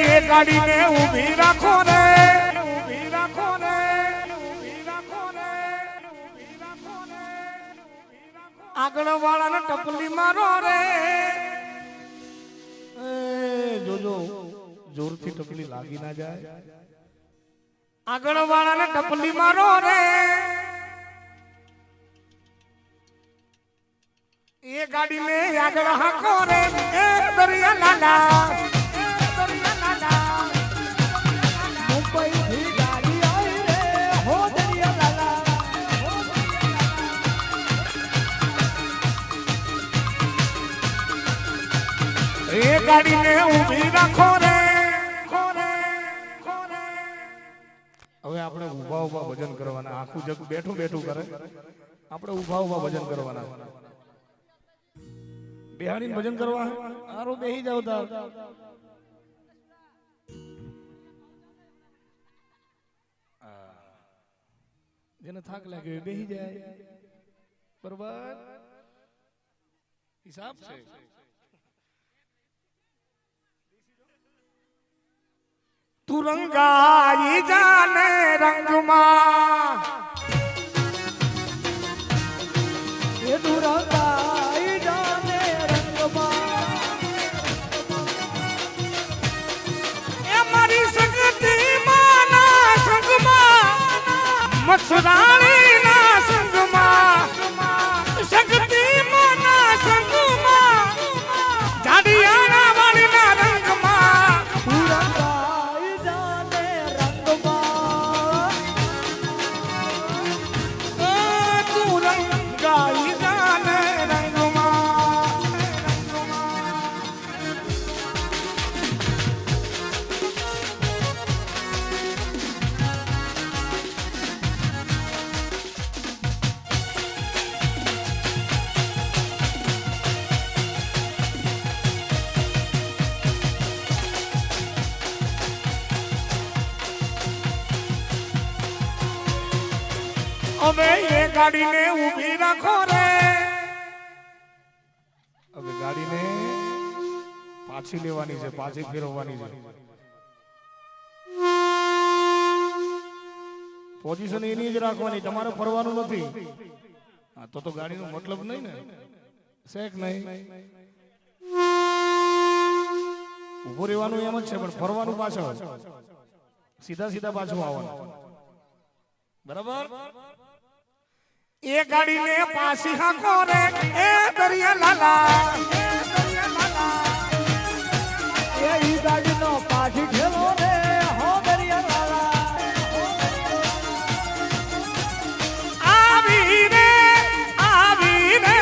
એ ગાડીને ઊભી રાખો રે, ઊભી રાખો રે, ઊભી રાખો રે, ઊભી રાખો રે, આગળ વાળાને ટપલી મારો રે. જોજો જોરથી ટપલી લાગી ના જાય. આગળ વાળાને ટપલી મારો રે. એ ગાડીને આગળ હાકો રે. એ દરિયા લાલા, દરિયા લાલા, મુંબઈથી ગાડી આવી રે હો દરિયા લાલા. એ ગાડીને ઊભી રાખો રે. હવે આપણે ઊભા ઊભા ભજન કરવાના. આખું જગ બેઠું બેઠું કરે, આપણે ઊભા ઊભા ભજન કરવાના. બેહાડીને ભજન કરવા આરો બેહી જાવ તાર. જેને થાક લાગ્યો બેહી જાય. બરોબર હિસાબ છે. તું રંગાઈ જાને રંગમાં, એ દુરંગાઈ જાને રંગમાં. એ મારી સંગતી માના સંગમાં, મસરાણી ના સંગમાં, સંગતી માના સંગમાં, જાડિયાના વાળીના રંગમાં. દુરંગાઈ જાને રંગમાં. તું રંગાઈ જાને રંગમાં. હવે એ ગાડીને ઊભી રાખો રે. હવે ગાડીને પાછી લેવાની છે, પાછી ફેરવવાની છે. પોઝિશન એની જ રાખવાની, તમારે ફરવાનું નથી. હા તો ગાડીનો મતલબ નહીં ને, શેક નહીં. ઉભું રહેવાનું એમ જ છે, પણ ફરવાનું પાછળ સીધા સીધા પાછું આવવાનું. બરાબર. એ ગાડીને પાછી હાકો રે. એ દરિયા લાલા, એ ઈ ગાડીનો પાછી ઠેલો રે હો દરિયા લાલા. આવી રે, આવી રે,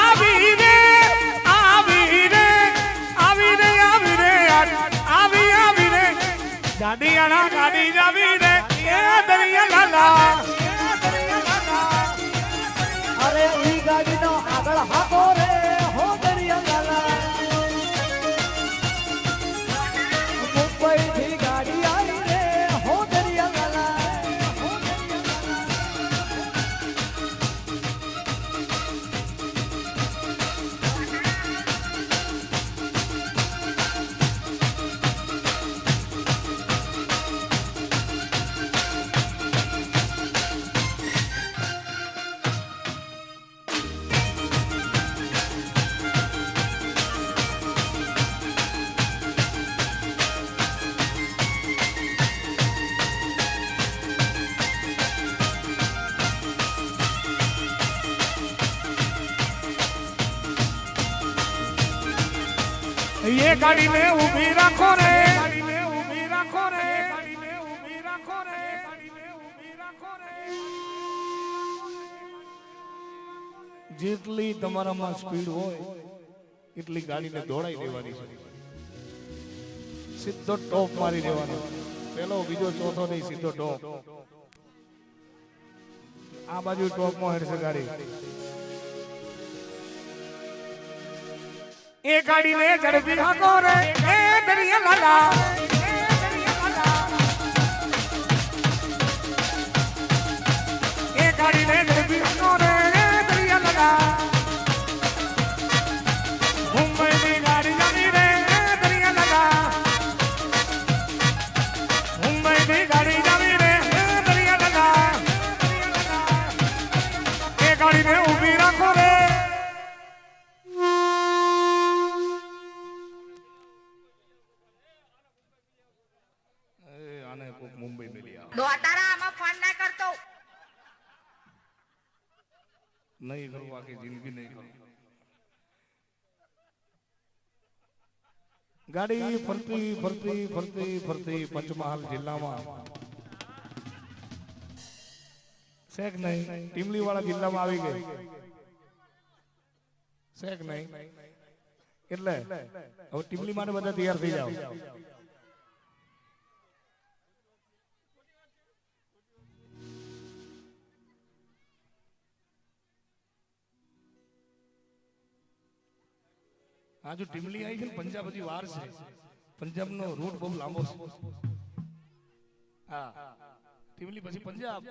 આવી રે, આવી રે, આવી રે, આવી રે, આવી આવી રે, ગાડીયાના ગાડી જાવી રે. એ દરિયા લાલા, અરે ઈ ગાડીનો આગળ હાકો રે હો દરિયા લાલા. મુંબઈથી ગાડી આવી રે હો દરિયા લાલા. એ ગાડીને ઊભી રાખો રે. ગાડીને ઊભી રાખો રે. ગાડીને ઊભી રાખો રે. ગાડીને ઊભી રાખો રે. જેટલી તમારામાં સ્પીડ હોય એટલી ગાડીને દોડાઈ દેવાની છે. સીધો ટોપ મારી દેવાનો. પેલો બીજો ચોથો નહીં, સીધો ટોપ. આ બાજુ ટોપમાં હેડશે ગાડી. એ ગાડીને ઝડપી હાકો રે. એ દરિયા લાલા, એ દરિયા લાલા, એ ગાડીને ઝડપી હાકો રે. એ દરિયા લાલા, મુંબઈની ગાડી જાવી રે. એ દરિયા લાલા, મુંબઈથી ગાડી જાવી રે દરિયા લગા એ ગાડીને ઊભી રાખો રે આને કોક મુંબઈ મેલી આવ દોતારા આમાં ફોન ના કરતો નહીં કરું આખી જિંદગી નહીં કરું ગાડી ફરતી ફરતી ફરતી ફરતી પંચમહાલ જિલ્લામાં શેક નહીં ટીમલી વાળા જિલ્લામાં આવી ગઈ શેક નહીં એટલે હવે ટીમલી માટે બધા તૈયાર થઈ જાવ આ જો ટીમલી આવી છે ને પંજાબ હજી વાર છે પંજાબ નો રૂટ બહુ લાંબો છે હા ટીમલી પછી પંજાબ